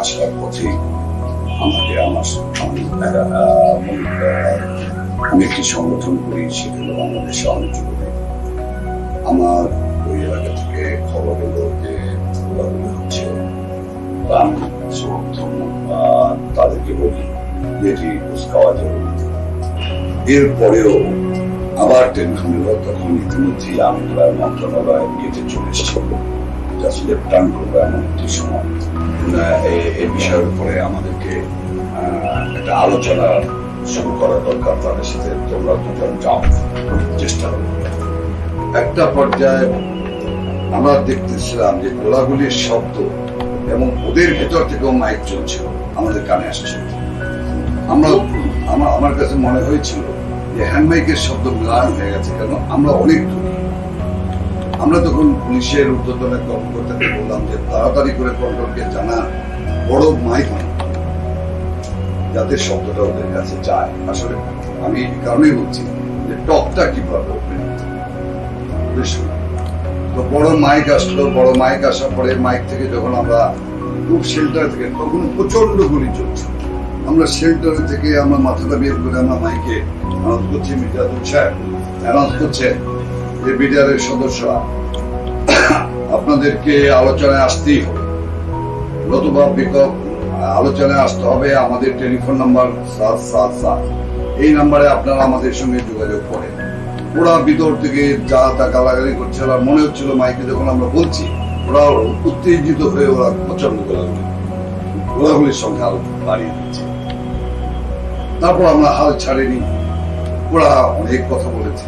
আসার পথেই আমাকে আমি একটি সংগঠন করি, সেটা হলো বাংলাদেশ সহযোগী। আমার ওই এলাকা থেকে খবর এলো যে গোলাগুলি হচ্ছে, আমি তাদেরকে বলি যেটি খাওয়া যাবে। এরপরেও আবার টেলিফোন এলো, তখন ইতিমধ্যেই আমরা মন্ত্রণালয় গেটে চলে এসেছিল, জাস্ট লেফটেন্যান্ট করবো এমন একটি সময়। এই বিষয়ের উপরে আমাদেরকে একটা আলোচনা শুরু করা দরকার তাদের সাথে। তোমরা দুজন যাও, চেষ্টা করো। একটা পর্যায়ে আমরা দেখতেছিলাম যে গোলাগুলির শব্দ এবং ওদের ভেতর থেকেও মাইক চলছিল, আমাদের কানে আসছিল। আমার কাছে মনে হয়েছিল যে হ্যান্ড মাইকের শব্দ মিলান হয়ে গেছে, কেন আমরা অনেক দূরে। আমরা তখন পুলিশের ঊর্ধ্বতনের কর্মকর্তাকে বললাম যে তাড়াতাড়ি করে কন্ট্রোলকে জানা, বড় মাইক যাতে শব্দটা ওদের কাছে যায়। আসলে আমি এই কারণেই বলছি যে টকটা কিভাবে তো বড় মাইক আসলো। বড় মাইক আসার পরে মাইক থেকে যখন আমরা খুব শেল্টার থেকে, তখন প্রচন্ড গুলি চলছে, আমরা শেল্টার থেকে আমরা মাথাটা বের করে আমরা মাইকে অ্যানাউন্স করছি, মিডিয়া অ্যানাউন্স করছে যে বিডিআরের সদস্যরা আপনাদেরকে আলোচনায় আসতেই হবে, নতুবা আলোচনায় আসতে হবে। আমাদের টেলিফোন নাম্বার 777, এই নাম্বারে আপনারা আমাদের সঙ্গে যোগাযোগ করেন। ওরা ভিতর থেকে যা তা গালাগালি করছে, ওরা মনে হচ্ছিল মাইকে যখন আমরা বলছি ওরা উত্তেজিত হয়ে ওরা প্রচন্ড গোলাগুলির সংখ্যা আরো বাড়িয়ে দিচ্ছে। তারপর আমরা হাল ছাড়িনি, ওরা অনেক কথা বলেছে,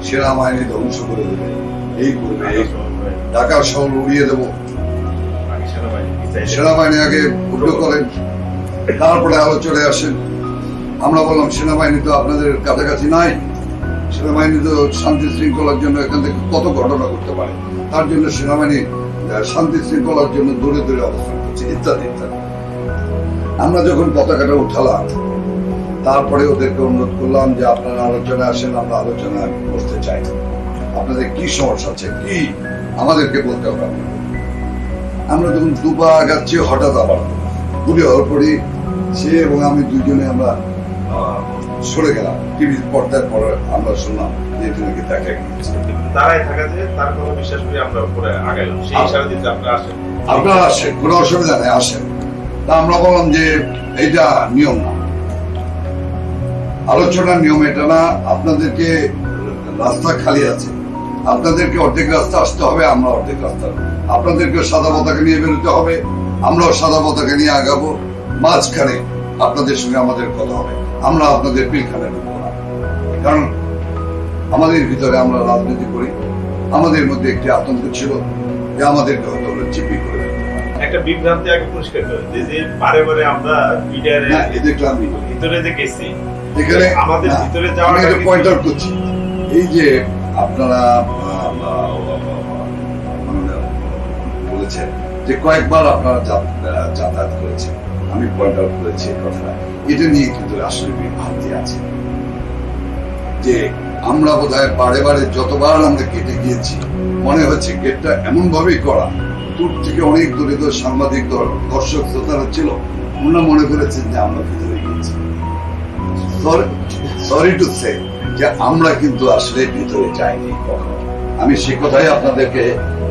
সেনাবাহিনী ধ্বংস করে দেবে, এই করবে, ঢাকা শহর উড়িয়ে দেবো, সেনাবাহিনী আগে উল্টো করেন, তারপরে আলোচনায় আসেন। আমরা বললাম সেনাবাহিনী তো আপনাদের কাছাকাছি নাই, সেনাবাহিনী তো শান্তি শৃঙ্খলার জন্য এখান থেকে কত ঘটনা করতে পারে, তার জন্য সেনাবাহিনী শান্তি শৃঙ্খলার জন্য দূরে দূরে অবস্থান করছে, ইত্যাদি ইত্যাদি। আমরা যখন পতাকাটা উঠালাম, তারপরে ওদেরকে অনুরোধ করলাম যে আপনারা আলোচনায় আসেন, আমরা আলোচনায় বসতে চাই, আপনাদের কি সমস্যা আছে, কি আমাদেরকে বলতে হবে। আমরা যখন দুপা আগাচ্ছি, হঠাৎ আবার গুলি হওয়ার পরে সে এবং আমি দুজনে আমরা সরে গেলাম। টিভির পর্দার পরে আমরা শুনলাম যে এটা নাকি দেখা গিয়েছে। দাঁড়ায় থাকা যে তার কোনো বিশ্বাস করে আমরা উপরে আগাইলাম, সেই ইশারা দিতে আপনারা আসেন, কোনো অসুবিধা নেই, আসেন। তা আমরা বললাম যে এইটা নিয়ম না, আলোচনার নিয়ম এটা না, আপনাদেরকে রাস্তা খালি আছে, আপনাদেরকে অর্ধেক রাস্তা আসতে হবে, আমরা অর্ধেক রাস্তা, আপনাদেরকে সাদা পতাকা নিয়ে বেরোতে হবে, আমরাও সাদা পতাকা নিয়ে আগাবো, মাঝখানে আপনাদের সঙ্গে আমাদের কথা হবে, আমরা আপনাদের পিলখানে ঢুকবো না। কারণ আমাদের ভিতরে আমরা রাজনীতি করি, আমাদের মধ্যে একটি আতঙ্ক ছিল যে আমাদেরকে হয়তো চিপি করে একটা বিভ্রান্তি আগে পরিষ্কার করে যে বারে বারে আমরা মিডিয়ারে দেখলাম ভিতরে যে গেছি, এখানে আমাদের ভিতরে যাওয়ার পয়েন্ট আউট করছি। এই যে আপনারা বলেছেন যে কয়েকবার আপনারা যাতায়াত করেছেন, আমি পয়েন্ট আউট করেছি কথাটা, এটা নিয়ে কিন্তু আসলে বিভ্রান্তি আছে যে আমরা বোধহয় বারে বারে যতবার আমরা কেটে গিয়েছি, মনে হচ্ছে গেটটা এমন ভাবেই করা, দূর থেকে অনেক দূরে তো সাংবাদিক দর্শক শ্রোতারা ছিল, ওনারা মনে করেছেন যে আমরা ভিতরে গিয়েছি। সরি টু সে যে আমরা কিন্তু আসলে ভিতরে যাইনি কখনো। আমি সে কথাই আপনাদেরকে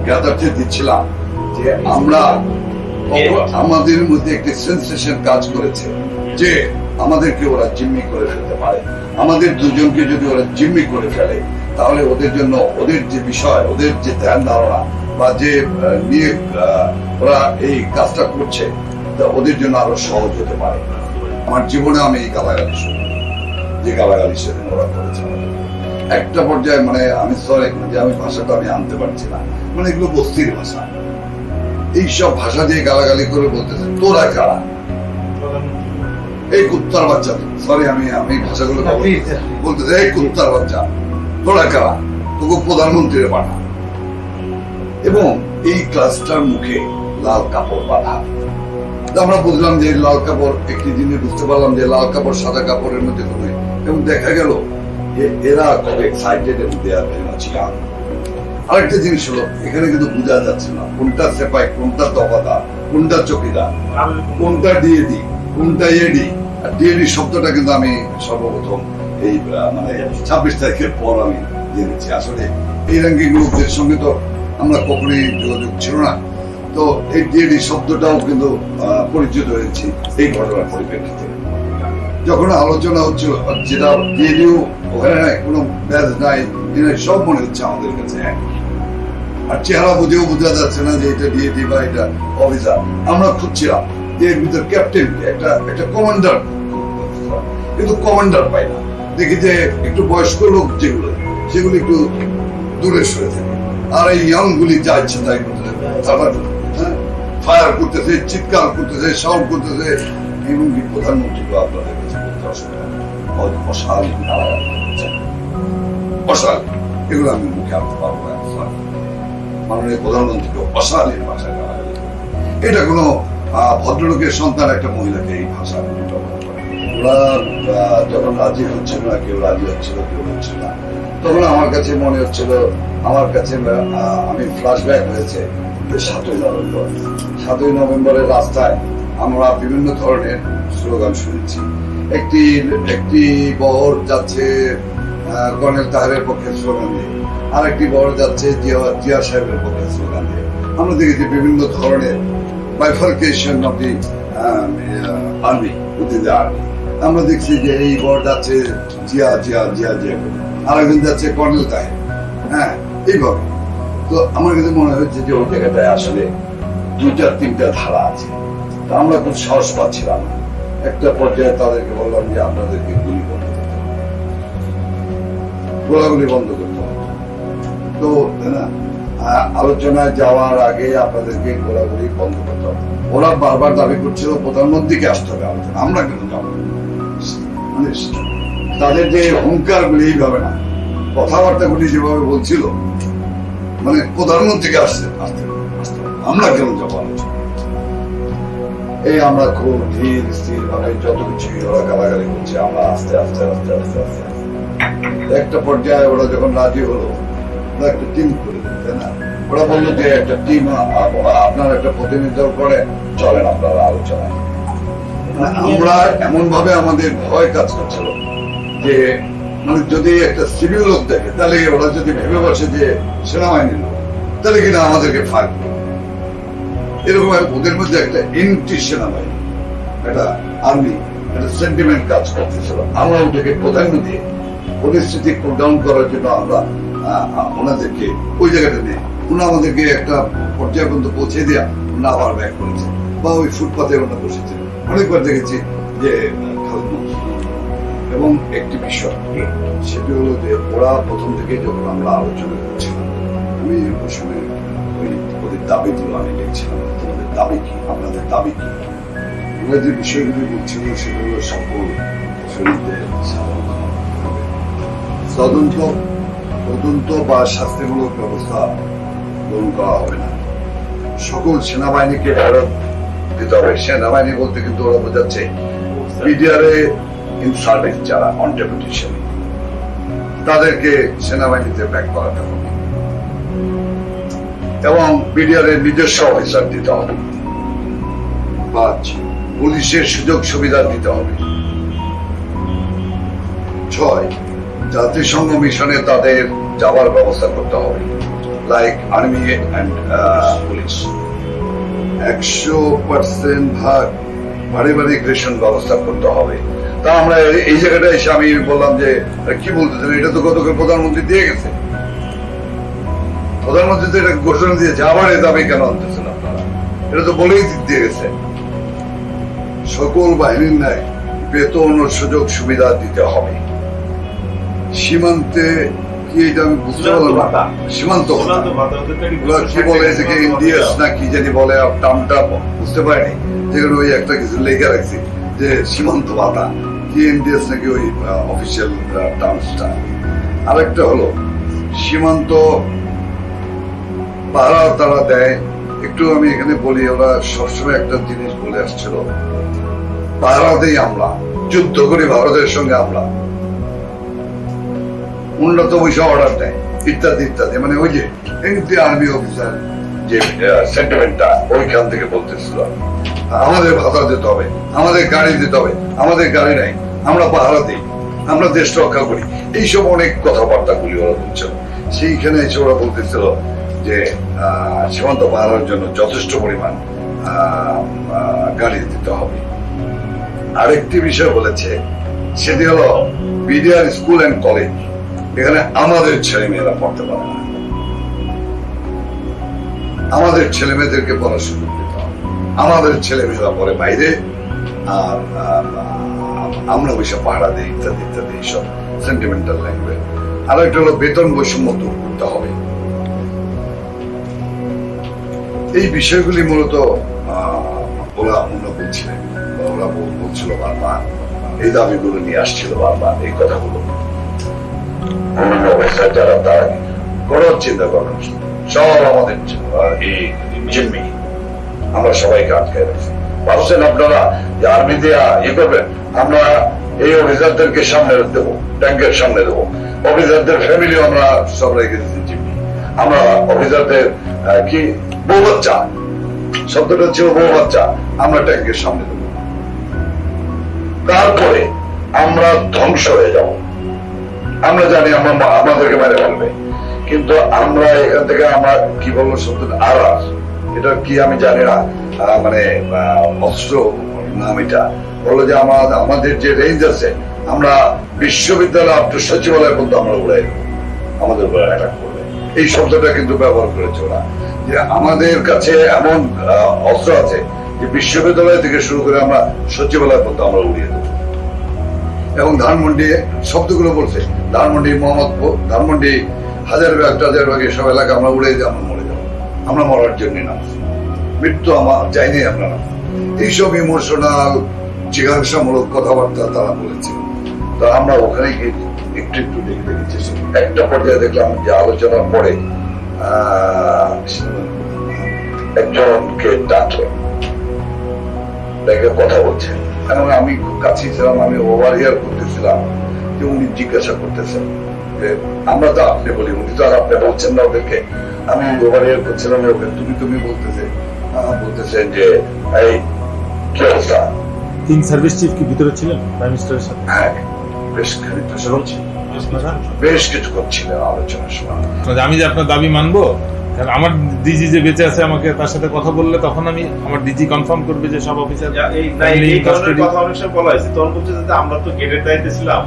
জ্ঞাতার্থে দিচ্ছিলাম যে আমরা আমাদের মধ্যে একটি সেন্সেশন কাজ করেছে যে আমাদেরকে ওরা জিম্মি করে ফেলতে পারে। আমাদের দুজনকে যদি ওরা জিম্মি করে ফেলে, তাহলে ওদের জন্য ওদের যে বিষয়, ওদের যে ধ্যান ধারণা বা যে নিয়ে ওরা এই কাজটা করছে, ওদের জন্য আরো সহজ হতে পারে। আমার জীবনে আমি এই গালাগালি শুনি, যে গালাগালি সেদিন ওরা করেছে। একটা পর্যায়ে মানে আমি সরি যে আমি ভাষাটা আমি আনতে পারছি না, মানে এগুলো বস্তির ভাষা, এইসব ভাষা দিয়ে গালাগালি করে বলতেছে তোরা কারা, এই কুত্তার বাচ্চা, সরি আমি ভাষাগুলো বলতেছে, এই কুত্তার বাচ্চা তোরা কারা, তোকে প্রধানমন্ত্রীর পাঠা। এবং এই ক্লাসটার মুখে লাল কাপড় বাঁধা। আমরা বুঝলাম যে লাল কাপড়, একটি জিনিস বুঝতে পারলাম যে লাল কাপড় সাদা কাপড়ের মধ্যে কোনো, এবং দেখা গেল যে এরা কত এক্সাইটেড এবং দেয়ার ভেরি মাচ ইয়াং। আরেকটা জিনিস হলো, এখানে কিন্তু বোঝা যাচ্ছে না কোনটা সেপাই কোনটা দফাদার, কোনটা চকিদার, আমি কোনটা ডিএডি, কোনটা এডি। আর ডিএডি শব্দটা কিন্তু আমি সর্বপ্রথম এই মানে 26 তারিখের পর আমি জেনেছি। আসলে এই র্যাঙ্কিং গ্রুপদের সঙ্গে তো আমরা কখনোই যোগাযোগ ছিল না। তো এই ডিএডি শব্দটাও কিন্তু পরিচিত হয়েছি এই ঘটনার পরিপ্রেক্ষিতে। যখন আলোচনা হচ্ছিল, যেটা ডিএডিও ওখানে নাই, কোনো ব্যাজ নাই, সব মনে হচ্ছে আমাদের কাছে এক। আর চেহারা বুঝেও বোঝা যাচ্ছে না যে এটা ডিএডি বা এটা অফিসার। আমরা খুঁজছিলাম যে এর ভিতর ক্যাপ্টেন একটা কমান্ডার, কিন্তু কমান্ডার পাই না। দেখি যে একটু বয়স্ক লোক যেগুলো, সেগুলো একটু দূরে সরে থাকে। আর এই ইয়াং গুলি যা ইচ্ছে তাই করতেছে, ফায়ার করতেছে, চিৎকার করতেছে, সাউন্ড করতেছে। এমনকি প্রধানমন্ত্রীকে আপনাদের কাছে করতে অসুবিধা, অশালীন গালাগালি করছে, অশালীন। এগুলো আমি মুখে আনতে পারবো না। মাননীয় প্রধানমন্ত্রীকে অশালীন ভাষায় গালাগালি করে। এটা কোনো ভদ্রলোকের সন্তান একটা মহিলাকে এই ভাষা ব্যবহার করে। ওরা যখন রাজি হচ্ছিল না, কেউ রাজি হচ্ছিল, কেউ হচ্ছিল না, তখন আমার কাছে মনে হচ্ছিল, আমার কাছে আমি ফ্ল্যাশব্যাক হয়েছে 7ই নভেম্বরের রাস্তায় আমরা বিভিন্ন ধরনের স্লোগান শুনেছি। একটি বহর যাচ্ছে কর্নেল তাহেরের পক্ষে স্লোগান দিয়ে, আরেকটি বহর যাচ্ছে জিয়া সাহেবের পক্ষে স্লোগান দিয়ে। আমরা দেখেছি বিভিন্ন ধরনের bifurcation of the army, within the army. আমরা দেখছি যে এই বহর যাচ্ছে জিয়া জিয়া জিয়া জিয়া, আরেকজন যাচ্ছে কর্নেল তাহের। হ্যাঁ, এইভাবে। তো আমার কাছে মনে হচ্ছে যে ওই জায়গাটায় আসলে 2-3টা ধারা আছে। আমরা খুব সাহস পাচ্ছিলাম। একটা পর্যায়ে তাদেরকে বললাম যে আপনাদেরকে গুলি বন্ধ করতে হবে, গোলাগুলি বন্ধ করতে হবে। তো আলোচনায় যাওয়ার আগে আপনাদেরকে গোলাগুলি বন্ধ করতে হবে। ওরা বারবার দাবি করছিল প্রধানমন্ত্রীকে আসতে হবে আলোচনা, আমরা কেন যাবো? মানে তাদের যে হুঙ্কার গুলি এইভাবে না, কথাবার্তা গুলি যেভাবে বলছিল, মানে প্রধানমন্ত্রীকে আসতে আমরা কেন যাবো আলোচনা। এই আমরা খুব ধীর স্থির ভাবে যত কিছু ওরা গালাগালি করছে, আমরা আস্তে আস্তে আস্তে আস্তে আস্তে একটা পর্যায়ে ওরা যখন রাজি হলো, ওরা একটা টিম করে দিল, তাই না? ওরা বললো যে একটা টিম, আপনার একটা প্রতিনিধিত্ব করে চলেন আপনারা আলোচনায়। আমরা এমন ভাবে আমাদের ভয় কাজ করছিল যে মানে যদি একটা সিভিল লোক দেখে, তাহলে ওরা যদি ভেবে বসে যে সেনাবাহিনীর লোক, তাহলে কিনা আমাদেরকে ফায়ার করবে। এরকম ওদের মধ্যে একটা এন্টি সেনাবাহিনী, একটা আর্মি, একটা সেন্টিমেন্ট কাজ করতেছিল। আমরা ওটাকে প্রাধান্য দিয়ে পরিস্থিতি কুল ডাউন করার জন্য আমরা ওনাদেরকে ওই জায়গাটা নিয়ে ওনা আমাদেরকে একটা পর্যায় পর্যন্ত পৌঁছে দেওয়া, ওনা আবার ব্যাক করেছে। বা ওই ফুটপাতে ওনা বসেছিল। অনেকবার দেখেছি যে এবং একটি বিষয় সেটি হলো যে ওরা প্রথম থেকে যখন আমরা আলোচনা করছিলাম, আমি ওই সময় ওদের দাবিগুলো আমি দেখছিলাম, তোমাদের দাবি কি, আপনাদের দাবি কি। ওরা যে বিষয়গুলি বলছিল সেগুলো সকল শহীদদের তদন্ত বা শাস্তিমূলক ব্যবস্থা গ্রহণ করা হবে না। সকল সেনাবাহিনীকে ফেরত দিতে হবে। সেনাবাহিনী বলতে কিন্তু ওরা বোঝাচ্ছে পিডিআরে ইনসার্ভেন্ট যারা অন ডেপুটেশন, তাদেরকে সেনাবাহিনীতে ব্যাক করাতে হবে এবং বিডিআর এর নিজস্ব অফিসার দিতে হবে। 5, পুলিশের সুযোগ সুবিধা দিতে হবে। 6, জাতিসংঘ মিশনে তাদের যাওয়ার ব্যবস্থা করতে হবে, লাইক আর্মি অ্যান্ড পুলিশ। 100% ভাগ পারিবারিক রেশন ব্যবস্থা করতে হবে। তা আমরা এই জায়গাটা এসে আমি বললাম যে কি বলতেছেন, এটা তো গতকাল প্রধানমন্ত্রী দিয়ে গেছে। প্রধানমন্ত্রী তো এটা ঘোষণা দিয়েছে, আবার এই দাবি কেন আনতেছেন আপনারা? এটা তো বলেই দিয়ে গেছে। সকল বাহিনীর ন্যায় বেতন ও সুযোগ সুবিধা দিতে হবে। সীমান্তে কি, এটা আমি বুঝতে পারলাম না। সীমান্ত ওরা কি বলে, এটাকে ইন্ডিয়াস না কি জানি বলে, টার্মটা বুঝতে পারিনি। যেখানে ওই একটা কিছু লেখা রাখছি যে সীমান্ত ভাতা, কি ইন্ডিয়াস নাকি ওই অফিসিয়াল টার্মসটা। আরেকটা হলো সীমান্ত পাহারা তারা দেয়। একটু আমি এখানে বলি, ওরা সবসময় একটা জিনিস বলে আসছিল, পাহারা দেই আমরা, যুদ্ধ করি ভারতের সঙ্গে আমরা, উন্নত পয়সা অর্ডার দেয় ইত্যাদি ইত্যাদি। মানে ওই যে এমপি আর্মি অফিসার যে সেন্টিমেন্টটা ওইখান থেকে বলতেছিল আমাদের ভাতা দিতে হবে, আমাদের গাড়ি দিতে হবে, আমাদের গাড়ি নাই, আমরা পাহারা দিই, আমরা দেশ রক্ষা করি, এইসব অনেক কথাবার্তা গুলি ওরা বলছিল। সেইখানে এসে ওরা বলতেছিল যে সীমান্ত পাহারার জন্য যথেষ্ট পরিমাণ গাড়ি দিতে হবে। আরেকটি বিষয় বলেছে, সেটি হলো বিডিআর স্কুল অ্যান্ড কলেজ, এখানে আমাদের ছেলে মেয়েরা পড়তে পারে না, আমাদের ছেলে মেয়েদেরকে পড়াশোনা করতে হবে, আমাদের ছেলে মেয়েরা পড়ে বাইরে, আর আমরা ওইসব পাহারা দিই ইত্যাদি ইত্যাদি, এইসব সেন্টিমেন্টাল ল্যাঙ্গুয়েজ। আর একটা হলো বেতন বৈষম্য দূর করতে হবে। এই বিষয়গুলি মূলত ওরা অন্য বলছিলেন, ওরা বলছিল বারবার, এই দাবিগুলো নিয়ে আসছিল বারবার, এই কথাগুলো অন্যান্য অবস্থায় যারা তারা কোনো চিন্তা করেন, সব আমাদের এই জিম্মি, আমরা সবাইকে আটকে রাখছি। ভাবছেন আপনারা যে আর্মি দিয়ে ইয়ে করবেন, আমরা এই অফিসারদেরকে সামনে দেবো, ট্যাঙ্কের সামনে দেবো, অফিসারদের ফ্যামিলিও আমরা সব রেখে দিচ্ছি জিম্মি, আমরা অফিসারদের কি বউ বাচ্চা, শব্দটা ছিল বউ বাচ্চা, আমরা ট্যাঙ্কের সামনে দেবো, তারপরে আমরা ধ্বংস হয়ে যাব। আমরা জানি আমরা আমাদেরকে মেরে ফেলবে, কিন্তু আমরা এখান থেকে আমরা কি বলবো শব্দ আর এটা কি আমি জানি না, মানে অস্ত্র নাম এটা বললো যে আমাদের যে রেঞ্জ আছে, আমরা বিশ্ববিদ্যালয় আপনার সচিবালয় পর্যন্ত আমরা উড়াই দেবো, আমাদের উপরে অ্যাটাক করবে। এই শব্দটা কিন্তু ব্যবহার করেছে ওরা, যে আমাদের কাছে এমন অস্ত্র আছে যে বিশ্ববিদ্যালয় থেকে শুরু করে আমরা সচিবালয় পর্যন্ত আমরা উড়িয়ে দেবো। এবং ধানমন্ডি শব্দগুলো বলছে, ধানমন্ডি, মোহাম্মদপুর, ধানমন্ডি, হাজারবাগ টাজারবাগ এসব এলাকা আমরা উড়ে দিয়ে আমরা মরে যাবো, আমরা মরার জন্য নামছি, মৃত্যু আমার যাইনি আমরা না। এইসব ইমোশনাল জিজ্ঞাসামূলক কথাবার্তা তারা বলেছে। তো আমরা ওখানে গিয়ে একটু একটু দেখে দেখেছি। একটা পর্যায়ে দেখলাম যে আলোচনার পরে একজনকে ডাকলো, দেখে কথা বলছে, এবং আমি খুব কাছেই ছিলাম, আমি ওভার হিয়ার করতেছিলাম যে উনি জিজ্ঞাসা করতেছেন যে আমরা তো আপনি বলি, উনি তো আর আপনি বলছেন না ওদেরকে, আমি ওভার হিয়ার করছিলাম, ওকে তুমি বলতেছে, বলতেছেন যে এই কি অবস্থা। তিন সার্ভিস চিফ কি ভিতরে ছিলেন প্রাইম মিনিস্টারের সাথে? হ্যাঁ, বেশ কিছু করছিলেন আলোচনার সময়। আমি যে আপনার দাবি মানবো, কারণ আমার ডিজি যে বেঁচে আছে, আমাকে তার সাথে কথা বললে তখন আমি আমার ডিজি কনফার্ম করবে যে সব অফিসার এই ধরনের কথা অনেক সময় বলা হয়েছে। তখন বলছে যে আমরা তো গেটের দায়িত্বে ছিলাম,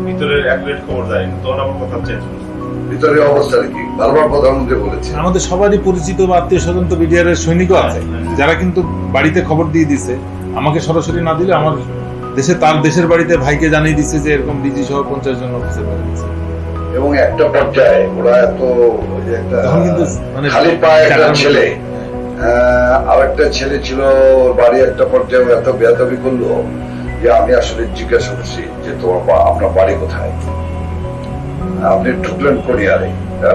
ভিতরের অ্যাকুরেট খবর জানি, তখন আমার কথা চেঞ্জ করছে। ভিতরে অবস্থা কি বারবার প্রধানমন্ত্রী বলেছে, আমাদের সবারই পরিচিত বা আত্মীয় স্বজন তো বিডিআর এর সৈনিকও আছে, যারা কিন্তু বাড়িতে খবর দিয়ে দিছে, আমাকে সরাসরি না দিলে আমার দেশে, তার দেশের বাড়িতে ভাইকে জানিয়ে দিচ্ছে যে এরকম ডিজি সহ 50 জন অফিসার মারা গেছে। এবং একটা পর্যায়ে ওরা এত একটা তখন কিন্তু মানে খালি পায়ে একটা ছেলে, আরেকটা ছেলে ছিল ওর বাড়ি, একটা পর্যায়ে এত বেয়াদবি করলো যে আমি আসলে জিজ্ঞাসা করছি যে তোমার আপনার বাড়ি কোথায়, আপনি ঢুকলেন কোনিয়ারে,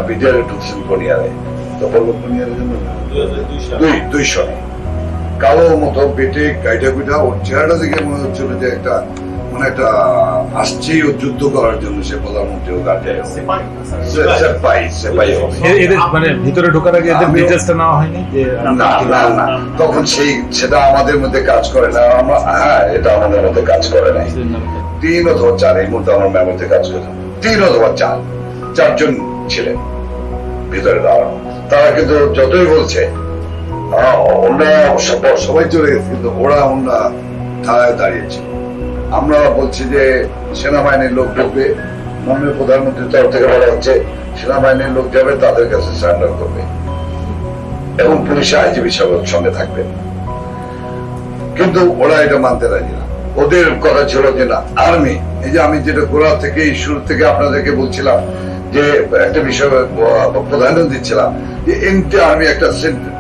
বিডিআরে ঢুকছেন কোনিয়ারে, তো বললো কোনিয়ারের জন্য 200 কালো মতো পেটে গাইটা গুইটা, ওর চেহারাটা দেখে মনে হচ্ছিল যে একটা মানে একটা আসছেই ও যুদ্ধ করার জন্য সে প্রধানমন্ত্রী ও গাড়ি এদের মানে ভিতরে ঢোকার আগে এদের মেজাজটা নেওয়া হয়নি যে না, তখন সেটা আমাদের মধ্যে কাজ করে না। হ্যাঁ, এটা আমাদের মধ্যে কাজ করে নাই। 3 অথবা 4 এই মুহূর্তে আমার মেমোতে কাজ করে, 3 অথবা 4 ছিলেন ভিতরে দাঁড়ানো। তারা কিন্তু যতই বলছে ওনারা সবাই চলে গেছে, কিন্তু ওরা ধারায় দাঁড়িয়েছে। আমরা বলছি যে সেনাবাহিনীর লোক ঢুকবে, মাননীয় প্রধানমন্ত্রীর তরফ থেকে বলা হচ্ছে সেনাবাহিনীর লোক যাবে, তাদের কাছে সারেন্ডার করবে এবং পুলিশ আইজিবি সঙ্গে থাকবে, কিন্তু ওরা এটা মানতে রাজি না। ওদের কথা ছিল যে না, আর্মি, এই যে আমি যেটা গোড়া থেকে শুরু থেকে আপনাদেরকে বলছিলাম যে একটা বিষয় প্রাধান্য দিচ্ছিলাম যে এন্টি আর্মি একটা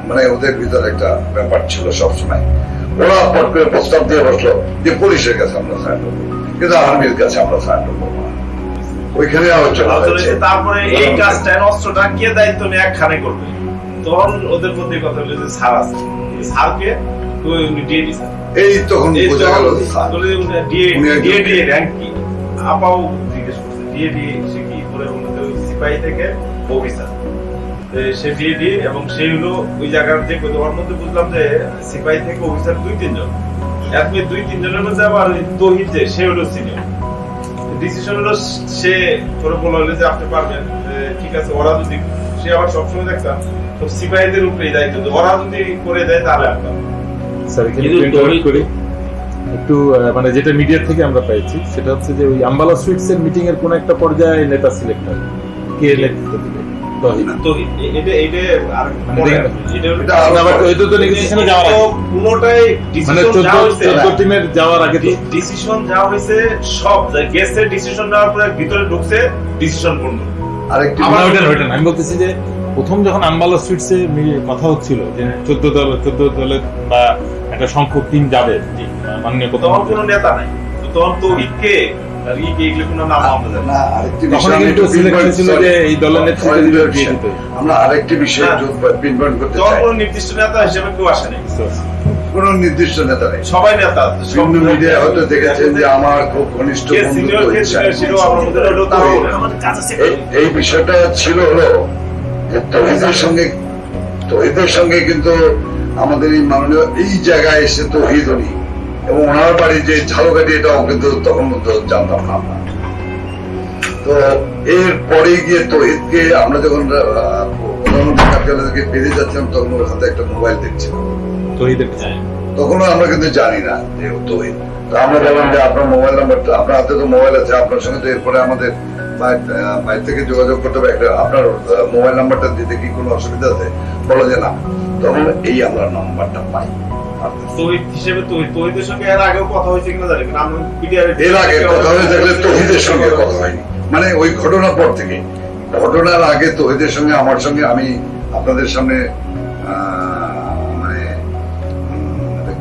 মানে ওদের ভিতরে একটা ব্যাপার ছিল সবসময়। ওরা পট করে প্রস্তাব দিয়ে বসলো যে পুলিশের কাছে আমরা সারেন্ডার করবো, কিন্তু আর্মির কাছে আমরা সারেন্ডার করবো না। ওইখানে আলোচনা হয়েছে। তারপরে এই কাজটা অস্ত্রটা কে দায়িত্ব নিয়ে একখানে করবে, তখন ওদের মধ্যে কথা হলো যে স্যার আছে, স্যারকে উনি দিয়ে দিচ্ছেন। এই তখন বোঝা গেল ডিএ র্যাঙ্ক কি, আপাও জিজ্ঞেস করছে ডিএ সে কি করে, সিপাহী থেকে অফিসার। সে ডিএডি এবং সে হলো ওই জায়গার যে ওর মধ্যে বুঝলাম যে সিপাহি থেকে অফিসার 2-3 জন, এরপরে 2-3 জনের মধ্যে আবার ওই তহিদ যে সে হলো সিনিয়র। ডিসিশন হলো সে করে বলা হলো যে আপনি পারবেন, ঠিক আছে। ওরা যদি সে আবার সবসময় দেখতাম তো সিপাহীদের উপরেই দায়িত্ব, ওরা যদি করে দেয় তাহলে আপনার স্যার এখানে কিন্তু একটু interrupt করি। একটু মানে যেটা মিডিয়া থেকে আমরা পাইছি সেটা হচ্ছে যে ওই আম্বালা সুইটস এর মিটিং এর কোন একটা পর্যায়ে নেতা সিলেক্ট হয়, কে নেতৃত্ব দিবে? তহিদ। তো এটা আর মানে পরে দেখেন, এটা হলো- এটা না, but ওই তো নেগোসিয়েশনে যাওয়ার আগে। পুরোটাই মানে ডিসিশন যাওয়া হয়েছে 14 টিমের যাওয়ার আগে তো ডিসিশন যাওয়া হয়েছে সব গেছে, ডিসিশন নেওয়ার পরে ভিতরে ঢুকছে ডিসিশন পূর্ণ। আরেকটি আমার ওইটা আমি বলতেছি যে প্রথম যখন আম্বালা সুইটস এ কথা হচ্ছিল যে 14 দলের বা একটা সংখ্যক টিম যাবে মাননীয় তখন প্রধানমন্ত্রী, কোনো নেতা নাই, তো তখন তৌহিদকে আর এগুলো কোনো নাম আমরা জানি না। না, আরেকটি তখন বিষয় আমি কিন্তু একটু সিলেক্ট pinpoint- হয়েছিল sorry, যে এই দলের নেতৃত্ব দিবে দিয়ে দিতে। আমরা আরেকটি বিষয় না। পিনপয়েন্ট করতে তখন চাই। কোনো নির্দিষ্ট নেতা হিসেবে কেউ আসে নাই, কোনো নির্দিষ্ট নেতা নেই। সবাই নেতা। বিভিন্ন মিডিয়া হয়তো দেখেছেন যে আমার খুব ঘনিষ্ঠ কে বন্ধু সিনিয়র কে তহিদ সাহেব। ছিল আমার মধ্যে হলো তারাও বলে। আমাদের কাজ আছে এই বিষয়টা ছিল হলো যে তহিদের সঙ্গে কিন্তু আমাদের এই মাননীয় এই জায়গায় এসে তহিদ উনি এবং ওনার বাড়ি যে ঝালকাঠি এটাও কিন্তু তখন তো জানতাম না আমরা। তো এর পরে গিয়ে তহিদকে আমরা যখন প্রধানমন্ত্রী কার্যালয় থেকে বেরিয়ে যাচ্ছিলাম তখন ওর হাতে একটা মোবাইল দেখছিলাম। তহিদের তখনও আমরা কিন্তু জানি না যে ও তহিদ। তো আমরা বললাম যে আপনার মোবাইল নাম্বারটা, আপনার হাতে তো মোবাইল আছে, আপনার সঙ্গে তো এরপরে আমাদের বাইরে থেকে যোগাযোগ করতে হবে, একটা আপনার মোবাইল নাম্বারটা দিতে কি কোনো অসুবিধা আছে? বলো যে না। তখন এই আমরা নাম্বারটা পাই। তৌহিদ হিসেবে তৌহিদের সঙ্গে এর আগেও কথা হয়েছে কিনা জানি না, আমরা পিডিআর এর আগে কথা হয়ে থাকলে তহিদের সঙ্গে কথা হয়নি, মানে ওই ঘটনার পর থেকে। ঘটনার আগে তহিদের সঙ্গে আমার সঙ্গে আমি আপনাদের সামনে মানে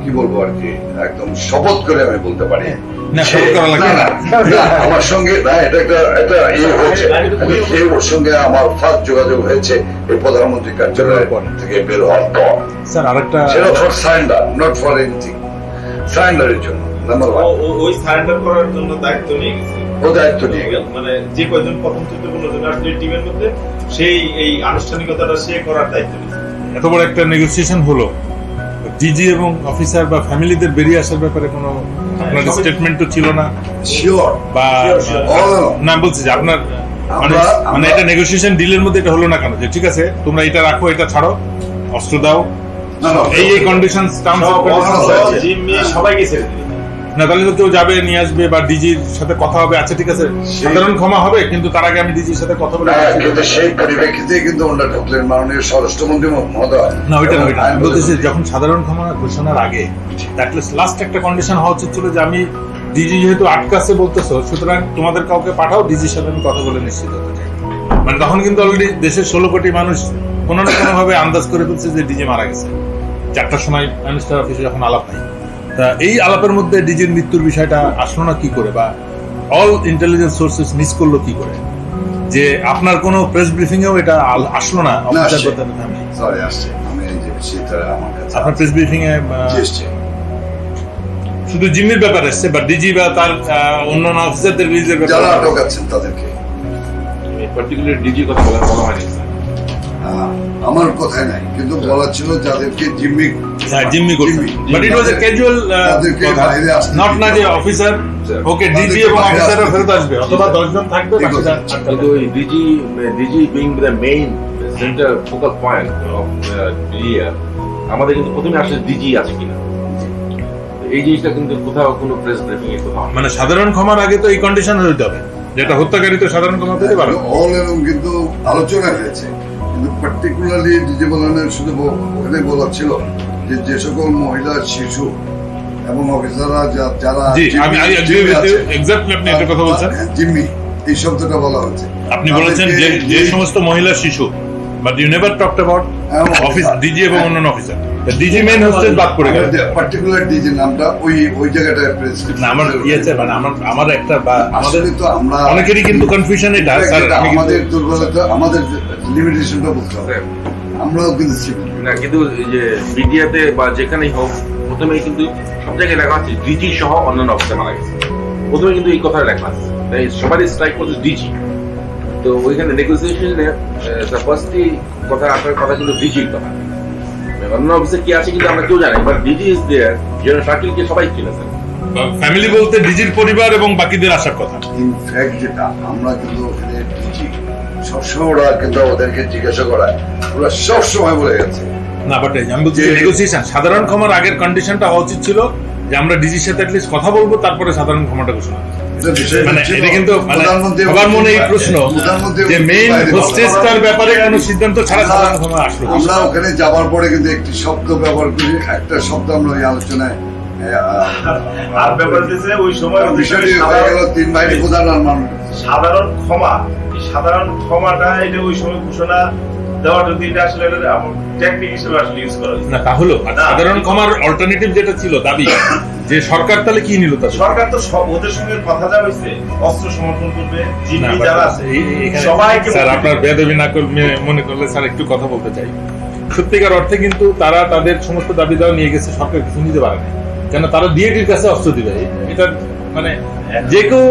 কি বলবো আর কি, একদম শপথ করে আমি বলতে পারি না, শপথ করা লাগবে না। না, আমার সঙ্গে না, এটা একটা ইয়ে হয়েছে। ওর সঙ্গে আমার ফার্স্ট যোগাযোগ হয়েছে এই প্রধানমন্ত্রী কার্যালয় থেকে বের হওয়ার পর। স্যার আরেকটা সেটা for surrender, not for anything, সারেন্ডারের জন্য। নাম্বার ওয়ান, ওই সারেন্ডার করার জন্য দায়িত্ব নিয়ে গেছে, ও দায়িত্ব নিয়ে গেল। মানে যে কয়জন প্রথম 14-15 জন আসলে টিমের মধ্যে সেই এই আনুষ্ঠানিকতাটা সে করার দায়িত্ব নিয়েছে। এত বড় একটা নেগোসিয়েশন হলো, ডিজি এবং অফিসার বা ফ্যামিলিদের বেরিয়ে আসার ব্যাপারে কোনো আপনার স্টেটমেন্ট তো ছিল না শিওর বা না, বলছি যে আপনার মানে মানে এটা নেগোসিয়েশন ডিলের মধ্যে এটা হলো না কেন যে ঠিক আছে তোমরা এটা রাখো, এটা ছাড়ো, অস্ত্র দাও, এই কন্ডিশন সবাই গেছে না, তাহলে তো কেউ যাবে নিয়ে আসবে বা ডিজির সাথে কথা হবে, আচ্ছা ঠিক আছে সাধারণ ক্ষমা হবে, কিন্তু তার আগে আমি ডিজির সাথে কথা বলে কিন্তু সেই পরিপ্রেক্ষিতে কিন্তু ওনারা ঢুকলেন মাননীয় স্বরাষ্ট্রমন্ত্রী মহোদয়। না ওইটা আমি বলতেছি যখন সাধারণ ক্ষমা ঘোষণার আগে লাস্ট একটা কন্ডিশন হওয়া উচিত ছিল যে আমি ডিজি যেহেতু আটকাছে বলতেছো, সুতরাং তোমাদের কাউকে পাঠাও, ডিজির সাথে আমি কথা বলে নিশ্চিত হতে চাই। মানে তখন কিন্তু অলরেডি দেশের 16 কোটি মানুষ কোনো না কোনো ভাবে আন্দাজ করে ফেলছে যে ডিজি মারা গেছে। 4টার সময় মিনিস্টার অফিসে যখন আলাপ হয়, তা এই আলাপের মধ্যে ডিজির মৃত্যুর বিষয়টা আসলো না কি করে, বা অল ইন্টেলিজেন্স সোর্সেস মিস করলো কি করে, যে আপনার কোনো প্রেস ব্রিফিং এও এটা আসলো না? সরি, আসছে, আমি এই যে সেটা আমার কাছে আপনার প্রেস ব্রিফিং এ এসছে। শুধু জিম্মির ব্যাপার এসছে, বা ডিজি বা তার অন্যান্য অফিসারদের রিলিজের যারা ব্যাপার আটক আছেন তাদেরকে পার্টিকুলার ডিজি কথা বলা হয়নি স্যার। আমার কথাই নাই, কিন্তু বলা ছিল যাদেরকে জিম্মি জিম্মি করছে, but it was A casual তাদেরকে বাইরে আসতে নট না যে দিতে হবে। অফিসার ওকে ডিজি এবং বাইরে অফিসাররা আসতে ফেরত দিতে আসবে, হবে। অথবা 10 জন থাকবে, ঠিক বাকিরা আছে। আটকাবে। কিন্তু ওই DG being the main centre focal point of ইয়ে, আমাদের কিন্তু প্রথমে আসলে ডিজি আছে কিনা, এই জিনিসটা কিন্তু কোথাও কোনো প্রেস ব্রিফিং এ কোথাও মানে সাধারণ ক্ষমার আগে তো এই কন্ডিশন হতে হবে, যেটা হত্যাকারী তো সাধারণ ক্ষমা পেতে পারে। অল এরকম কিন্তু আলোচনা হয়েছে, কিন্তু পার্টিকুলারলি ডিজি বলানের শুধু ওখানে বলা ছিল যে যে সকল মহিলা, শিশু এবং অফিসাররা যারা জি, আমি জিম্মি আছে, এক্স্যাক্টলি আপনি এটা কথা বলছেন। জিম্মি এই শব্দটা বলা হচ্ছে। আপনি বলেছেন যে তাদেরকে যে সমস্ত মহিলা, শিশু, but you never talked about office DG এবং অন্যান্য অফিসার। ডিজি মেইন হোস্টেজ বাদ পড়ে গেল। পার্টিকুলার ডিজি নামটা ওই জায়গাটায় প্রেসক্রিপশন। না, আমার ইয়েছে মানে আমার একটা বা আমাদের আসলে তো আমরা অনেকেরই কিন্তু কনফিউশন এটা স্যার। আমি কিন্তু আমাদের দুর্বলতা, আমাদের লিমিটেশনটা বুঝতে হবে। আমরাও কিন্তু সিভিল না, কিন্তু এই যে মিডিয়াতে বা যেখানেই হোক প্রথমেই কিন্তু সব জায়গায় লেখা আছে ডিজি সহ অন্যান্য অফিসার মারা গেছে, প্রথমে কিন্তু এই কথাটা লেখা আছে, তাই সবারই স্ট্রাইক করছে ডিজি। তো তো ওইখানে নেগোসিয়েশনে ফার্স্টলি কথা আপনার কথা কিন্তু ডিজির কথা, অন্য অফিসে কি আছে কিন্তু আমরা কেউ জানি, but DG is there, general শাকিলকে সবাই চিনেছে। ফ্যামিলি বলতে ডিজির পরিবার এবং বাকিদের আসার কথা। ইনফ্যাক্ট যেটা আমরা কিন্তু ওখানে বুঝি, সবসময় ওরা কিন্তু ওদেরকে জিজ্ঞাসা করায়, ওরা সবসময় বলে গেছে না, বাট আমি বলছি নেগোসিয়েশন, সাধারণ ক্ষমার আগের কন্ডিশনটা হওয়া উচিত ছিল যে আমরা ডিজির সাথে অ্যাটলিস্ট কথা বলবো, তারপরে সাধারণ ক্ষমাটা ঘোষণা করবো। মানে এটা কিন্তু মানে সবার মনে এই প্রশ্ন যে মেইন হোস্টেসটার ব্যাপারে কোনো সিদ্ধান্ত ছাড়া সাধারণ ক্ষমা আসলো। আমরা ওখানে যাওয়ার পরে কিন্তু একটি শব্দ ব্যবহার করি, একটা শব্দ আমরা ওই আলোচনায় আর ব্যাপার হচ্ছে ওই সময় বিষয়টি হয়ে গেল 3 বাহিনী প্রধান আর মানুষ সাধারণ ক্ষমা, এই সাধারণ ক্ষমাটা এটা ওই সময় ঘোষণা দেওয়ার যদি এটা আসলে টেকনিক হিসেবে আসলে ইউজ করা হয়েছে না, তা হলো আর সাধারণ ক্ষমার অল্টারনেটিভ যেটা ছিল দাবি যে সরকার তাহলে কি নিল, তা সরকার তো ওদের সঙ্গে কথা যা হয়েছে অস্ত্র সমর্পণ করবে, না, জিপি but যারা আছে এখানে সবাইকে স্যার আপনার বেয়াদবি না করলে মনে করলে স্যার একটু কথা বলতে চাই। সত্যিকার অর্থে কিন্তু তারা তাদের সমস্ত দাবি দাওয়া নিয়ে গেছে, সরকার কিছু নিতে পারে না, কেন তারা ডিএটির কাছে অস্ত্র দিবে। এটা মানে যে কেউ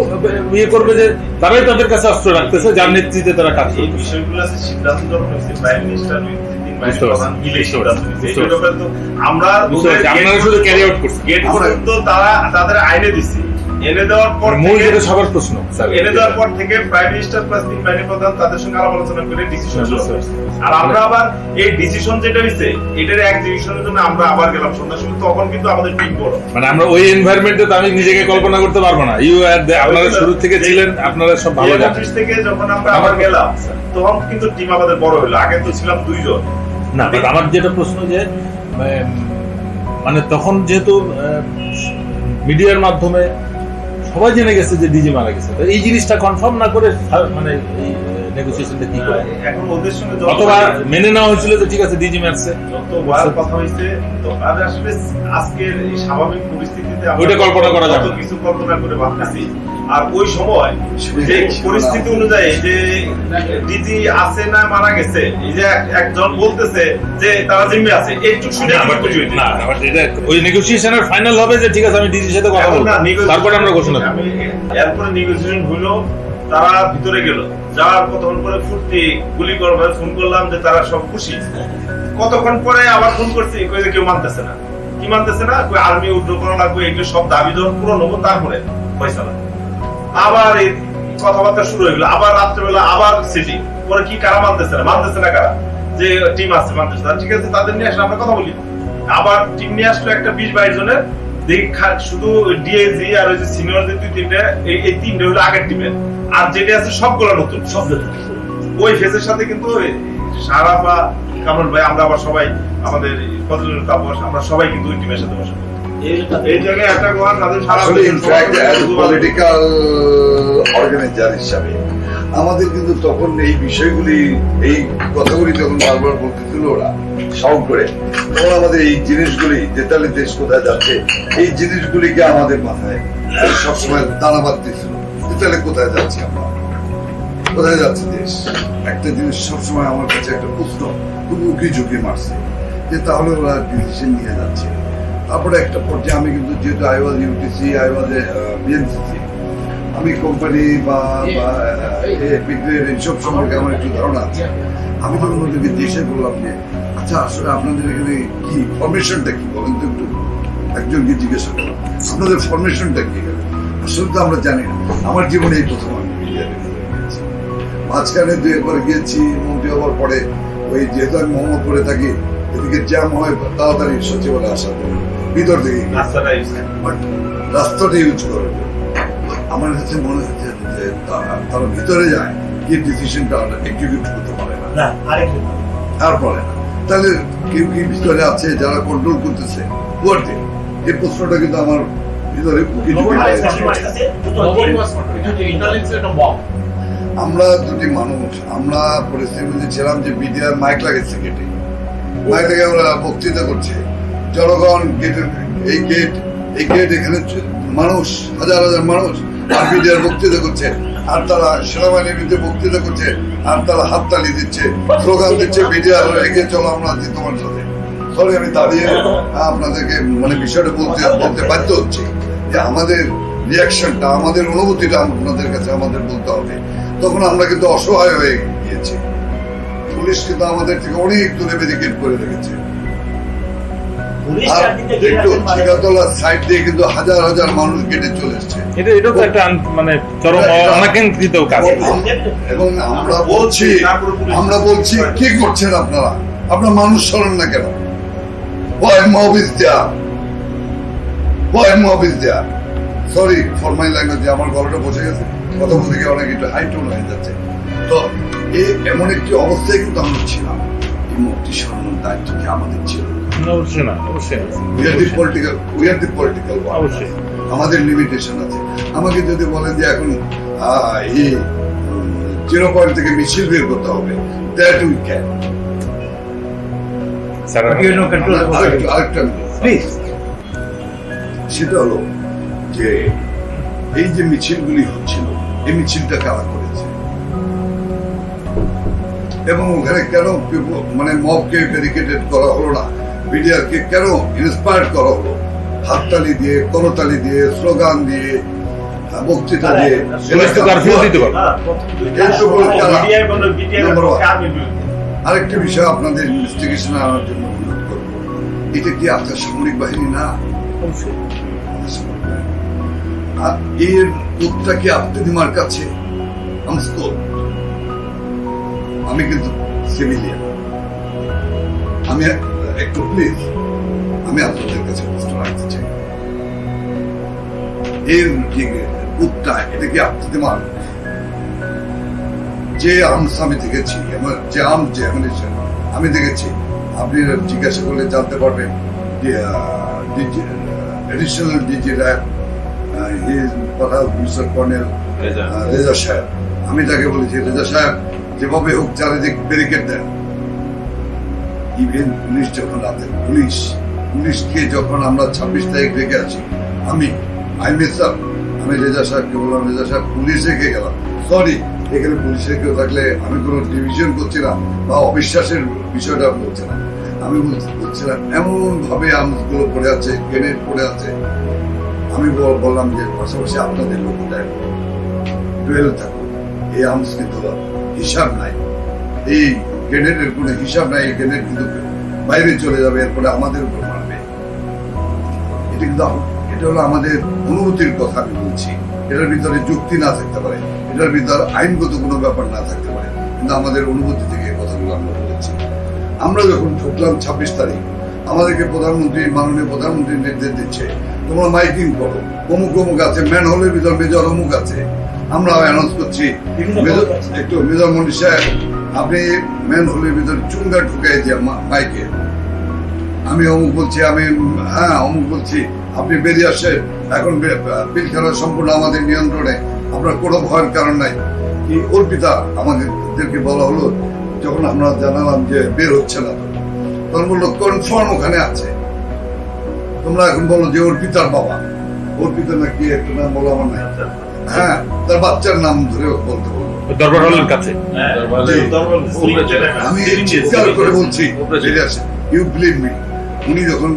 ইয়ে করবে যে তারাই তাদের কাছে অস্ত্র রাখতেছে, যার নেতৃত্বে তারা কাজ এই করবে। বিষয়গুলো আছে সিদ্ধান্ত যখন হয়েছে প্রাইম মিনিস্টার বুঝতে পারছি। আমরা আপনারা শুধু ক্যারি আউট করছেন। গেট পর্যন্ত তারা তাদের আইনে দিচ্ছে, এনে দেওয়ার পর মূল থেকে- যেটা সবার প্রশ্ন স্যার, এনে দেওয়ার পর থেকে প্রাইম মিনিস্টার প্লাস 3 বাহিনী প্রধান তাদের সঙ্গে আলাপ আলোচনা করে ডিসিশন আর আমরা আবার এই ডিসিশন যেটা হয়েছে এটার এক্সিকিউশনের জন্য আমরা আবার গেলাম সন্ধ্যার সময়, তখন কিন্তু আমাদের টিম বড় মানে আমরা ওই এনভায়রনমেন্টে তো আমি নিজেকে কল্পনা করতে পারবো না। আপনারা শুরু থেকে ছিলেন, আপনারা সব ভালো জানেন। অফিস থেকে যখন আমরা আবার গেলাম তখন কিন্তু টিম আমাদের বড় হলো, আগে তো ছিলাম 2 জন। না, but আমার যেটা প্রশ্ন যে মানে তখন যেহেতু মিডিয়ার মাধ্যমে সবাই জেনে গেছে যে ডিজি মারা গেছে, তো এই জিনিসটা কনফার্ম না করে মানে এই নেগোসিয়েশনটা কি করে, এখন ওদের সঙ্গে অথবা মেনে নেওয়া হয়েছিল যে ঠিক আছে ডিজি মারছে, যতবার কথা হয়েছে তো আর আসলে আজকের এই স্বাভাবিক পরিস্থিতিতে আমরা ওইটা কল্পনা করা যাবে কত না। কিছু কল্পনা করে ভাবতেছি। আর ওই সময় যে পরিস্থিতি অনুযায়ী যে ডিজি আছে না মারা গেছে, এই যে একজন বলতেছে যে তারা জিম্মি আছে, এইটুকু শুনে আমার খুশি হয়েছে। না, but এটা ওই নেগোসিয়েশনের ফাইনাল হবে যে ঠিক আছে আমি ডিজির সাথে কথা এখন বলবো, না, negotiation- তারপরে আমরা ঘোষণা করবো। আমি এরপরে নেগোসিয়েশন হইলো, তারা ভিতরে গেল, যাওয়ার কতক্ষণ পরে ফুর্তি গুলি করবে, ফোন করলাম যে তারা সব খুশি। কতক্ষণ পরে আবার ফোন করছি, কই যে কেউ মানতেছে না। কি মানতেছে না? কই আর্মি উইথড্র করা লাগবে, এগুলো সব দাবি দেওয়ার পূরণ হবো, তারপরে ফয়সালা। আবার এই কথাবার্তা শুরু হয়ে গেল, আবার রাত্রেবেলা আবার সিটিং পরে কি কারা মানতেছে না কারা, যে টিম আছে মানতেছে না, ঠিক আছে তাদের নিয়ে আসলে আমরা কথা বলি। আবার টিম নিয়ে আসলো একটা 20-22 জনের, দেখি শুধু ডিএজি আর ওই যে সিনিয়র যে 2-3টা, এই 3টা হলো আগের টিমের, আর যেটা আছে সবগুলো নতুন, সব নতুন। ওই ফেজের সাথে কিন্তু সারা বা কামরুল ভাই আমরা আবার সবাই আমাদের ফজলুল তাপস আমরা সবাই কিন্তু ওই টিমের সাথে বসে এই জায়গায় একটা কথা তাদের সারা আসলে ইনফ্যাক্ট পলিটিক্যাল অর্গানাইজার হিসাবে আমাদের কিন্তু তখন এই বিষয়গুলি, এই কথাগুলি যখন বারবার বলতেছিল ওরা সাউন্ড করে, তখন আমাদের এই জিনিসগুলি যে তাহলে দেশ কোথায় যাচ্ছে, এই জিনিসগুলিকে আমাদের মাথায় সবসময় দানা বাঁধতেছিল যে তাহলে কোথায় যাচ্ছি আমরা, কোথায় যাচ্ছে দেশ। একটা জিনিস সবসময় আমার কাছে একটা প্রশ্ন খুব উকি ঝুঁকি মারছে যে তাহলে ওরা ডিসিশন নিয়ে যাচ্ছে। তারপরে একটা পর্যায়ে আমি কিন্তু যেহেতু I was UTC, I was BNCC, আমি কোম্পানি বা এইসব সম্পর্কে আমার একটু ধারণা আছে। আমি তখন ওদেরকে জিজ্ঞাসা করলাম যে আচ্ছা আসলে আপনাদের এখানে কি ফরমেশনটা কি বলেন তো একটু, একজনকে জিজ্ঞাসা করলাম আপনাদের ফরমেশনটা কি। আসলে তো আমরা জানি না, আমার জীবনে এই প্রথম আমি মিডিয়ার ভিতরে গিয়েছি, মাঝখানে 2-1 গিয়েছি মন্ত্রী হওয়ার পরে। ওই যেহেতু আমি মোহাম্মদপুরে থাকি, এদিকে জ্যাম হয় তাড়াতাড়ি সচিবালয় আসার পরে ভিতর দিকে রাস্তাটা ইউজ করে। আমার কাছে মনে হচ্ছে যে তারা ভিতরে যায় কি ডিসিশনটা এক্সিকিউট করতে পারে না, তারপরে তাহলে কেউ কি ভিতরে আছে যারা কন্ট্রোল করতেছে করতে, এই প্রশ্নটা কিন্তু আমার ভিতরে উকি ঝুঁকি আমরা দুটি মানুষ, আমরা পরিস্থিতিতে ছিলাম যে বিডিআর মাইক লাগেছে গেটে, মাইক লাগে আমরা বক্তৃতা করছে, জনগণ গেটের এই গেট এখানে মানুষ হাজার হাজার মানুষ, আর বিডিআর বক্তৃতা করছে, আর তারা সেনাবাহিনীর বিরুদ্ধে বক্তৃতা করছে, আর তারা হাততালি দিচ্ছে, স্লোগান দিচ্ছে বিডিআর এগিয়ে চলো আমরা আছি তোমার সাথে। সরি আমি দাঁড়িয়ে আপনাদেরকে মানে বিষয়টা বলতে বাধ্য হচ্ছি যে আমাদের রিয়াকশনটা, আমাদের অনুভূতিটা আপনাদের কাছে আমাদের বলতে হবে। তখন আমরা কিন্তু অসহায় হয়ে গিয়েছি। পুলিশ কিন্তু আমাদের থেকে অনেক দূরে ব্যারিকেড করে রেখেছে। পুলিশ আর চারদিকে ঘিরে একটু রাখেন মানে- ঠিকাতলার সাইড দিয়ে কিন্তু হাজার হাজার মানুষ গেটে চলে এসছে। এটা তো একটা মানে চরম অনাকাঙ্ক্ষিত কাজ। এবং আমরা বলছি কি করছেন আপনারা? আপনার মানুষ সরেন না কেন? Why mob is there? Why mob is there? Sorry for my language, আমার গলাটা বসে গেছে, কথা বলতে গিয়ে অনেক একটু হাই টোন হয়ে যাচ্ছে। তো এমন একটি অবস্থায় কিন্তু আমরা ছিলাম। এই মুক্তি সরানোর দায়িত্ব কি আমাদের ছিল? অবশ্যই না, অবশ্যই না। We are the political one. অবশ্যই। আমাদের লিমিটেশন আছে। আমাকে যদি বলেন যে এখন এই 0 পয়েন্ট থেকে মিছিল বের করতে হবে, দ্যাট উই ক্যান। স্যার, আরেকটা প্লিজ সেটা হলো যে এই যে মিছিলগুলি হচ্ছিল, এই মিছিলটা কারা করেছে এবং ওখানে কেন মানে মবকে ব্যারিকেডেড করা হলো না? মিডিয়াকে কেন ইন্সপায়ার করা হলো? হাততালি দিয়ে, করতালি দিয়ে, স্লোগান দিয়ে, বক্তৃতা দিয়ে, কারফিউ দিতে পারবে। আরেকটা বিষয় আপনাদের ইনভেস্টিগেশন আনার জন্য অনুরোধ করবো, এটা কি আপনার সামরিক বাহিনী না? আর এর উত্তরটা কি আপনার কাছে? আমি কিন্তু সিভিলিয়ান। আমি একটু প্লিজ আমি আপনাদের কাছে প্রশ্ন রাখতে চাই, এর যে উত্তরটা এটা কি আপনার? যে আর্মস আমি দেখেছি, আমার যে আর্মস যে অ্যামিনিশন আমি দেখেছি, আপনি জিজ্ঞাসা করলে জানতে পারবেন যে additional DG RAB mister colonel Reza সাহেব, আমি তাকে বলেছি রেজা সাহেব যেভাবে হোক চারিদিক ব্যারিকেড দেন। ইভেন পুলিশ যখন রাতে পুলিশকে যখন আমরা 26 তারিখ রেখে আছি, আমি রেজা সাহেবকে বললাম, রেজা সাহেব পুলিশ রেখে গেলাম, সরি এখানে পুলিশের কেউ থাকলে আমি কোনো ডিভিশন করছিলাম বা অবিশ্বাসের বিষয়টা বলছিলাম, আমি বলছিলাম এমন ভাবে আমগুলো পড়ে আছে, গ্রেনেড পড়ে আছে। আমি বললাম যে পাশাপাশি আপনাদের লোকটায় টুয়েলভ থাকুন, এই আমস কিন্তু হিসাব নাই, এই গ্রেনেডের কোনো হিসাব নাই, এই গ্রেনেড কিন্তু বাইরে চলে যাবে, এরপরে আমাদের উপর মারবে। এটা কিন্তু এটা হলো আমাদের অনুভূতির কথা আমি বলছি। এটার ভিতরে যুক্তি না থাকতে পারে, এটার ভিতরে আইনগত কোনো ব্যাপার না থাকতে পারে, কিন্তু আমাদের অনুভূতি থেকে কথাগুলো আমরা বলেছি। আমরা যখন ঢুকলাম 26 তারিখ, আমাদেরকে মাননীয় প্রধানমন্ত্রী নির্দেশ দিচ্ছে তোমরা মাইকিং করো, অমুক অমুক আছে, ম্যান হলের ভিতর মেজর অমুক আছে। আমরা অ্যানাউন্স করছি একটু মেজর মন্ডি সাহেব আপনি ম্যান হলের ভিতর চুঙ্গা ঢুকাই দিয়ে মাইকে, আমি অমুক বলছি, আমি অমুক বলছি, আপনি বেরিয়ে আসেন, এখন পিলখানা সম্পূর্ণ আমাদের নিয়ন্ত্রণে, আপনার কোনো ভয়ের কারণ নাই। কি অর্পিতা আমাদেরকে বলা হলো যখন আমরা জানালাম যে বের হচ্ছে না, তখন বললো কনফার্ম ওখানে আছে, তোমরা এখন বলো যে অর্পিতার বাবা, অর্পিতা নাকি একটা নাম বলো আমার নাই, তার বাচ্চার নাম ধরে বলতে বলবো দরবার হলের কাছে। আমি চিৎকার করে বলছি ইউ বিলিভ মি, উনি যখন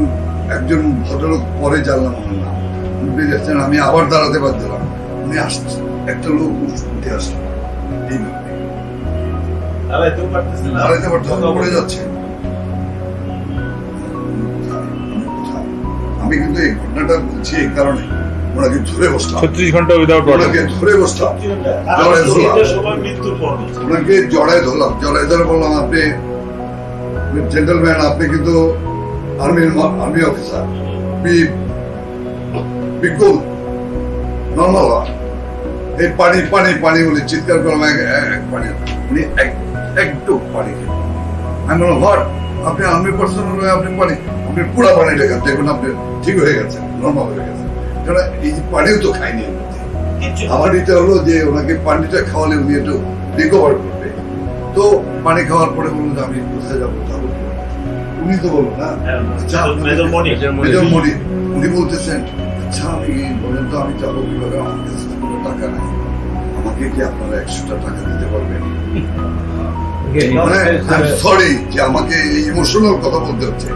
একজন ভদ্রলোক পরে জানলাম আমার নাম, উনি বেরিয়ে আসছেন, আমি আবার দাঁড়াতে পারছিলাম, উনি আসছেন, একটা লোক উঠে আসলো, দাঁড়াতে পারতাম, পড়ে যাচ্ছে। আমি কিন্তু এই ঘটনাটা বলছি এই কারণে, ওনাকে ধরে বসলাম 36 ঘন্টা উইদাউট ওনাকে ধরে বসলাম, ওনাকে জড়ায় ধরলাম, জড়ায় ধরে বললাম আপনি জেন্টলম্যান, আপনি কিন্তু আর্মি অফিসার, বিকুল নর্মাল হয়, এই পানি পানি পানি বলে চিৎকার করলাম, এক পানি, উনি একটু পানি খেলেন। আমি বললাম হট, আপনি আর্মি পার্সোনাল হয়ে আপনি পানি, আপনি পুরা পানি লেখেন, দেখুন আপনি ঠিক হয়ে গেছেন, নর্মাল হয়ে গেছেন, কারণ এই পানিও তো খাইনি আমি। আমার এটা হলো যে ওনাকে পানিটা খাওয়ালে উনি একটু রিকভার করবে। তো পানি খাওয়ার পরে বলুন যে আমি কোথায় যাবো, উনি তো বলুন না, মেজর মনি, উনি বলতেছেন আচ্ছা আমি বলেন তো আমি যাবো কিভাবে, আমার কাছে কোনো টাকা নাই, আমাকে কি আপনারা 100টা টাকা দিতে পারবেন? সরি যে আমাকে ইমোশনাল কথা বলতে হচ্ছে,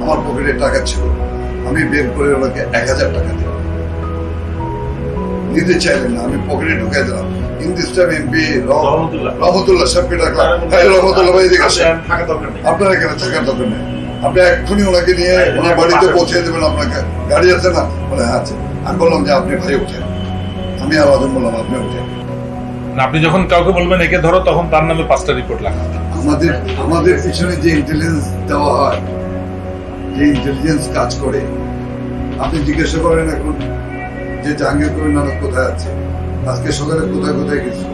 আমার পকেটে টাকা ছিল, আমি বের করে ওনাকে 1000 টাকা দিলাম। দিতে চাইলেন না, আমি পকেটে ঢুকে দিলাম। ইন দিস টাইম এমপি রহমতুল্লাহ। রহমতুল্লাহ সাহেবকে ডাকলাম, হ্যাঁ রহমতুল্লাহ ভাই এদিকে আসেন। থাকা দরকার নেই। আপনার এখানে থাকার দরকার নেই, আপনি এক্ষুনি ওনাকে নিয়ে ওনার বাড়িতে পৌঁছে দেবেন। আপনাকে গাড়ি আছে না? বলে হ্যাঁ আছে। আমি বললাম যে আপনি ভাই উঠেন, আমি আর আদম বললাম আপনি উঠেন। না, আপনি যখন কাউকে বলবেন একে ধরো, তখন তার নামে 5টা রিপোর্ট লাগবে। আমাদের পিছনে যে ইন্টেলিজেন্স দেওয়া হয়, যে ইন্টেলিজেন্স কাজ করে, আপনি জিজ্ঞাসা করেন এখন যে জাহাঙ্গীর কবির নানক কোথায় আছে, আজকে সকালে কোথায় কোথায় গেছিল,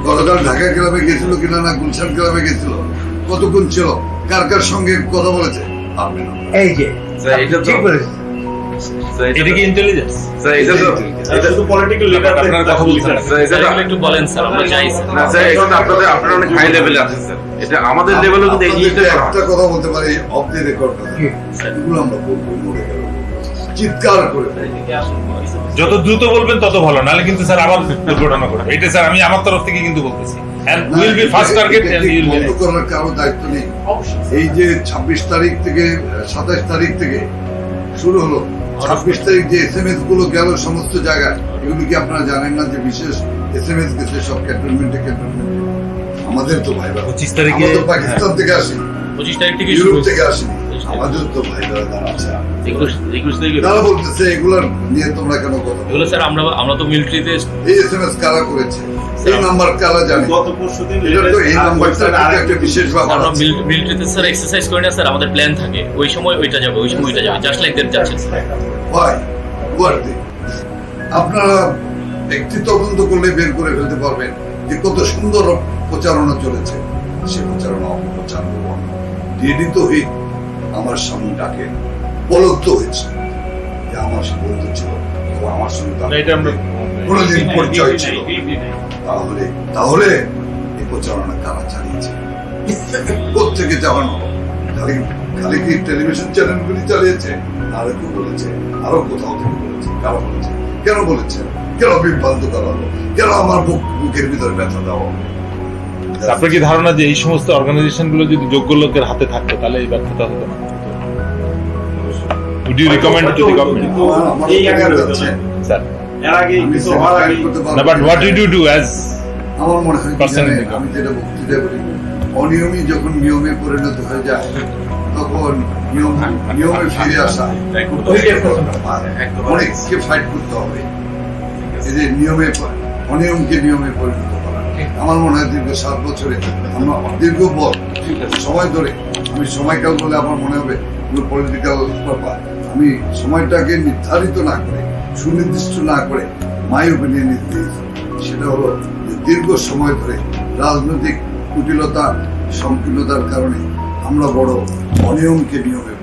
গতকাল ঢাকা ক্লাবে গেছিল কিনা, না গুলশান ক্লাবে গেছিল, কতক্ষণ ছিল, কার কার সঙ্গে কথা বলেছে, আপনি না। এই যে স্যার, এটা তো- ঠিক বলেছেন। স্যার, এটা এটা কি তো- ইন্টেলিজেন্স? স্যার, এটা তো- এটা শুধু পলিটিক্যাল লিডার আপনারা কথা বলছেন না। স্যার, এটা তো- একটু বলেন স্যার, আমরা চাই স্যার। না, স্যার, এটা তো আপনারা অনেক হাই লেভেলে আছেন স্যার। এটা আমাদের লেভেলেও কিন্তু এই জিনিসটা আপনাদেরকে করা হয়। একটা কথা বলতে পারি, অফ দ্য রেকর্ড কথা, এগুলো আমরা বলবো, মরে গেল চিৎকার করে যত দ্রুত বলবেন তত ভালো, নাহলে কিন্তু স্যার আবার দুর্ঘটনা ঘটবে। এটা স্যার আমি আমার তরফ থেকে কিন্তু বলতেছি, and না, will be first target এটা and ঠিক you will বন্ধ be করার কারো দায়িত্ব নেই। এই যে 26 তারিখ থেকে 27 তারিখ থেকে শুরু হলো, 26 তারিখ যে SMS গুলো গেল সমস্ত জায়গায়, এগুলো কি আপনারা জানেন না যে বিশেষ SMS গেছে সব ক্যান্টনমেন্টে? আমাদের তো ভাই বোন, 25 তারিখে আমরা তো পাকিস্তান থেকে আসি, 25 তারিখ থেকে ইউরোপ শুরু থেকে আসি, আমাদের তো ভাই বোনেরা আছে। 21 তারিখে তারা বলতেছে এগুলোর নিয়ে তোমরা কেন কথা বলো? এগুলো স্যার আমরা তো মিলিটারিতে এই SMS কারা করেছে, এই নাম্বার কারা জানে? গত পরশুদিন এটা তো এই নাম্বারটা একটা বিশেষ ব্যাপার আমরা আছে। মিলিটারিতে স্যার এক্সারসাইজ করি না স্যার, আমাদের প্ল্যান থাকে ওই সময় ওইটা যাবে, ওই সময় ওইটা যাবে, জাস্ট লাইক দ্যাট যাচ্ছে স্যার। Why? What the? আপনারা একটি তদন্ত করলে বের করে ফেলতে পারবেন যে কত সুন্দর প্রচারণা চলেছে। সে প্রচারণা অপপ্রচার ডিডি তো হিট আমার সামনে ডাকে, পলক তো হয়েছে যে আমার সে বন্ধু ছিল, তো আমার সঙ্গে তার না, এটা আমরা কোনোদিন পরিচয় ছিল। তাহলে তাহলে এই প্রচারণা কারা চালিয়েছে, কোথেকে চালানো? খালি খালি কি টেলিভিশন চ্যানেলগুলি চালিয়েছে? আরো কেউ বলেছে, আরো কোথাও থেকে বলেছে, কারা বলেছে, কেন বলেছে, কেন বিভ্রান্ত করা হলো, কেন আমার বুকের ভিতরে ব্যথা দেওয়া হলো? আপনার কি ধারণা যে এই সমস্ত অর্গানাইজেশন গুলো যদি যোগ্য লোকের হাতে থাকতো তাহলে এই ব্যর্থতা হতো না? Would you recommend it to the government? আমার এই opinion এগারো হচ্ছে, স্যার, এর আগে আমি কিছু হওয়ার আগে certify করতে পারবো না, but না। what did you do as আমার মনে হয় কি Person in জানেন, the আমি যেটা বক্তৃতায় বলি, অনিয়মই যখন নিয়মে পরিণত হয়ে যায়, তখন নিয়মে ফিরে আসা অনেককে ফাইট করতে হবে। এই যে অনিয়মকে নিয়মে পরিণত করা, আমার মনে হয় দীর্ঘ 7 বছরে আমরা দীর্ঘ সময় ধরে, আমি সময়কাল বলে আমার মনে হবে পলিটিক্যাল ব্যাপার, আমি সময়টাকে নির্ধারিত না করে, সুনির্দিষ্ট না করে মাই ওপিনিয়ন দিয়েছি। সেটা হলো যে দীর্ঘ সময় ধরে রাজনৈতিক কুটিলতা সংকীর্ণতার কারণে আমরা বড় অনিয়মকে নিয়মে